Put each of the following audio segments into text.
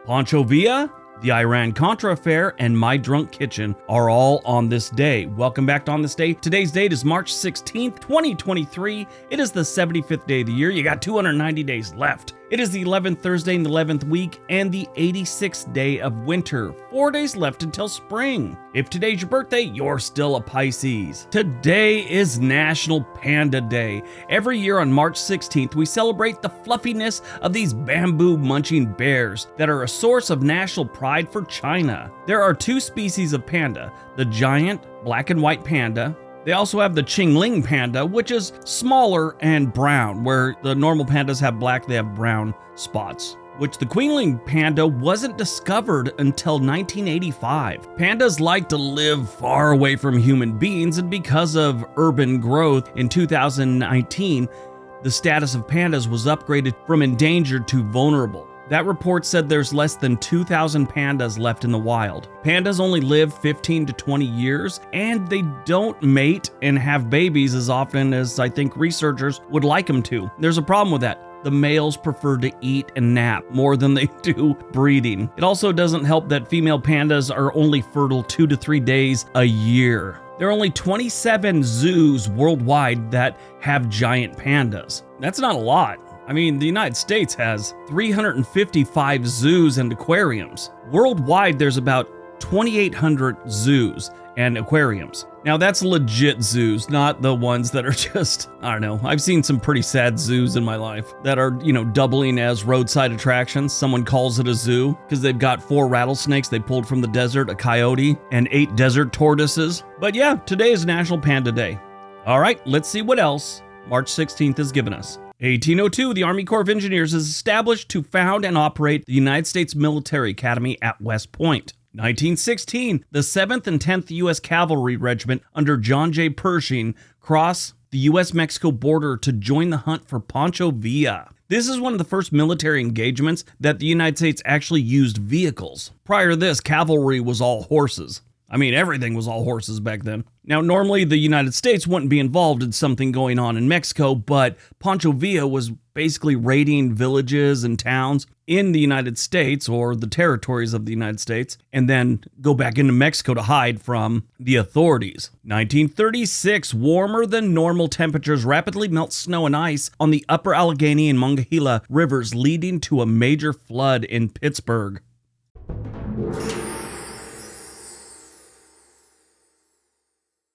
Pancho Villa, the Iran-Contra affair, and My Drunk Kitchen are all on this day. Welcome back to On This Day. Today's date is March 16th, 2023. It is the 75th day of the year. You got 290 days left. It is the 11th Thursday in the 11th week and the 86th day of winter. 4 days left until spring. If today's your birthday, you're still a Pisces. Today is National Panda Day. Every year on March 16th, we celebrate the fluffiness of these bamboo-munching bears that are a source of national pride for China. There are two species of panda, the giant black and white panda. They also have the Qingling panda, which is smaller and brown, where the normal pandas have black, they have brown spots. Which the Qingling panda wasn't discovered until 1985. Pandas like to live far away from human beings, and because of urban growth in 2019, the status of pandas was upgraded from endangered to vulnerable. That report said there's less than 2,000 pandas left in the wild. Pandas only live 15 to 20 years, and they don't mate and have babies as often as I think researchers would like them to. There's a problem with that. The males prefer to eat and nap more than they do breeding. It also doesn't help that female pandas are only fertile 2 to 3 days a year. There are only 27 zoos worldwide that have giant pandas. That's not a lot. I mean, the United States has 355 zoos and aquariums. Worldwide, there's about 2,800 zoos and aquariums. Now, that's legit zoos, not the ones that are just, I don't know. I've seen some pretty sad zoos in my life that are, doubling as roadside attractions. Someone calls it a zoo because they've got 4 rattlesnakes they pulled from the desert, a coyote, and 8 desert tortoises. But yeah, today is National Panda Day. All right, let's see what else March 16th has given us. 1802, the Army Corps of Engineers is established to found and operate the United States Military Academy at West Point. 1916, the 7th and 10th U.S. Cavalry Regiment under John J. Pershing cross the U.S.-Mexico border to join the hunt for Pancho Villa. This is one of the first military engagements that the United States actually used vehicles. Prior to this, cavalry was all horses. I mean, everything was all horses back then. Now, normally the United States wouldn't be involved in something going on in Mexico, but Pancho Villa was basically raiding villages and towns in the United States or the territories of the United States, and then go back into Mexico to hide from the authorities. 1936, warmer than normal temperatures rapidly melt snow and ice on the upper Allegheny and Monongahela rivers, leading to a major flood in Pittsburgh.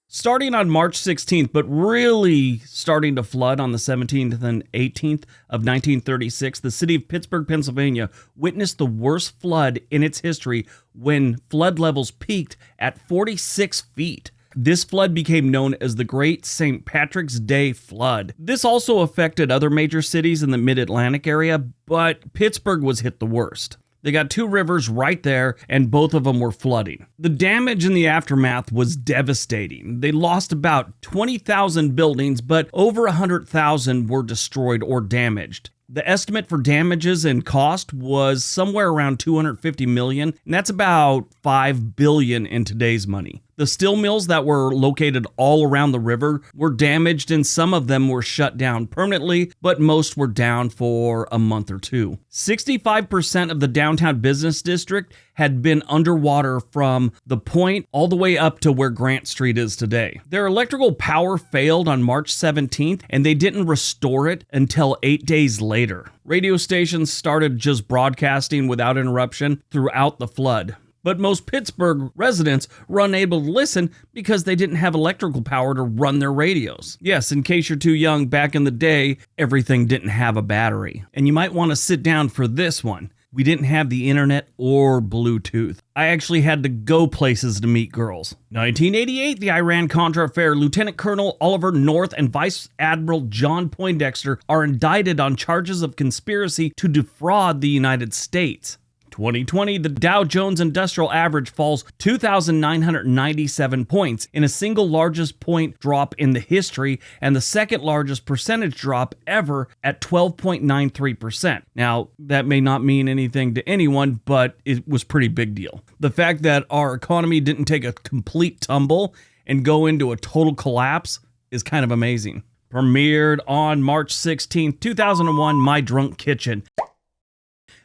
Starting on March 16th, but really starting to flood on the 17th and 18th of 1936, the city of Pittsburgh, Pennsylvania, witnessed the worst flood in its history when flood levels peaked at 46 feet. This flood became known as the Great St. Patrick's Day Flood. This also affected other major cities in the mid-Atlantic area, but Pittsburgh was hit the worst. They got 2 rivers right there, and both of them were flooding. The damage in the aftermath was devastating. They lost about 20,000 buildings, but over 100,000 were destroyed or damaged. The estimate for damages and cost was somewhere around $250 million, and that's about $5 billion in today's money. The steel mills that were located all around the river were damaged, and some of them were shut down permanently, but most were down for a month or two. 65% of the downtown business district had been underwater from the point all the way up to where Grant Street is today. Their electrical power failed on March 17th, and they didn't restore it until 8 days later. Radio stations started just broadcasting without interruption throughout the flood. But most Pittsburgh residents were unable to listen because they didn't have electrical power to run their radios. Yes, in case you're too young, back in the day, everything didn't have a battery. And you might want to sit down for this one. We didn't have the internet or Bluetooth. I actually had to go places to meet girls. 1988, the Iran-Contra affair. Lieutenant Colonel Oliver North and Vice Admiral John Poindexter are indicted on charges of conspiracy to defraud the United States. 2020, the Dow Jones Industrial Average falls 2,997 points in a single largest point drop in the history and the second largest percentage drop ever at 12.93%. Now, that may not mean anything to anyone, but it was a pretty big deal. The fact that our economy didn't take a complete tumble and go into a total collapse is kind of amazing. Premiered on March 16, 2001, My Drunk Kitchen.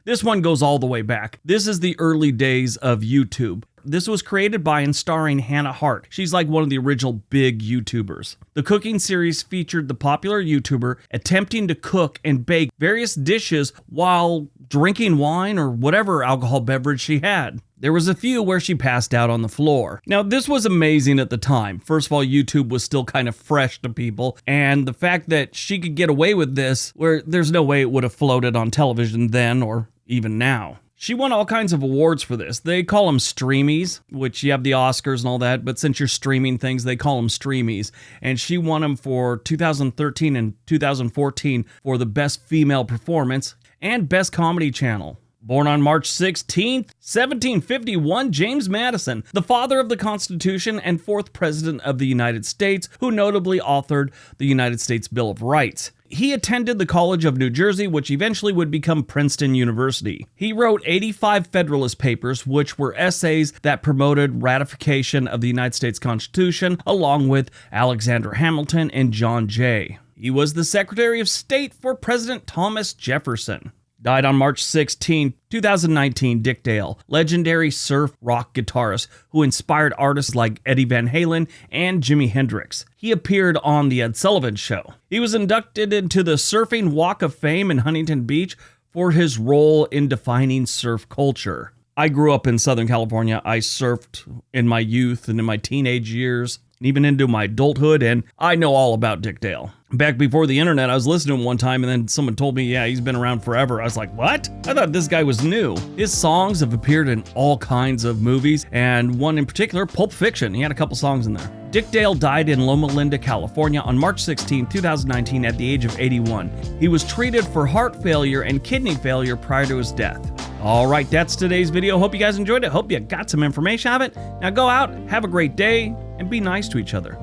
This one goes all the way back. This is the early days of YouTube. This was created by and starring Hannah Hart. She's like one of the original big YouTubers. The cooking series featured the popular YouTuber attempting to cook and bake various dishes while drinking wine or whatever alcohol beverage she had. There was a few where she passed out on the floor. Now, this was amazing at the time. First of all, YouTube was still kind of fresh to people, and the fact that she could get away with this, where there's no way it would have floated on television then or even now. She won all kinds of awards for this. They call them streamies, which you have the Oscars and all that, but since you're streaming things, they call them streamies. And she won them for 2013 and 2014 for the Best Female Performance and Best Comedy Channel. Born on March 16th, 1751, James Madison, the father of the Constitution and fourth President of the United States, who notably authored the United States Bill of Rights. He attended the College of New Jersey, which eventually would become Princeton University. He wrote 85 Federalist Papers, which were essays that promoted ratification of the United States Constitution, along with Alexander Hamilton and John Jay. He was the Secretary of State for President Thomas Jefferson. Died on March 16, 2019, Dick Dale, legendary surf rock guitarist who inspired artists like Eddie Van Halen and Jimi Hendrix. He appeared on The Ed Sullivan Show. He was inducted into the Surfing Walk of Fame in Huntington Beach for his role in defining surf culture. I grew up in Southern California. I surfed in my youth and in my teenage years, and even into my adulthood, and I know all about Dick Dale. Back before the internet, I was listening to him one time, and then someone told me, yeah, he's been around forever. I was like, what? I thought this guy was new. His songs have appeared in all kinds of movies, and one in particular, Pulp Fiction. He had a couple songs in there. Dick Dale died in Loma Linda, California on March 16, 2019 at the age of 81. He was treated for heart failure and kidney failure prior to his death. All right, that's today's video. Hope you guys enjoyed it. Hope you got some information out of it. Now go out, have a great day, and be nice to each other.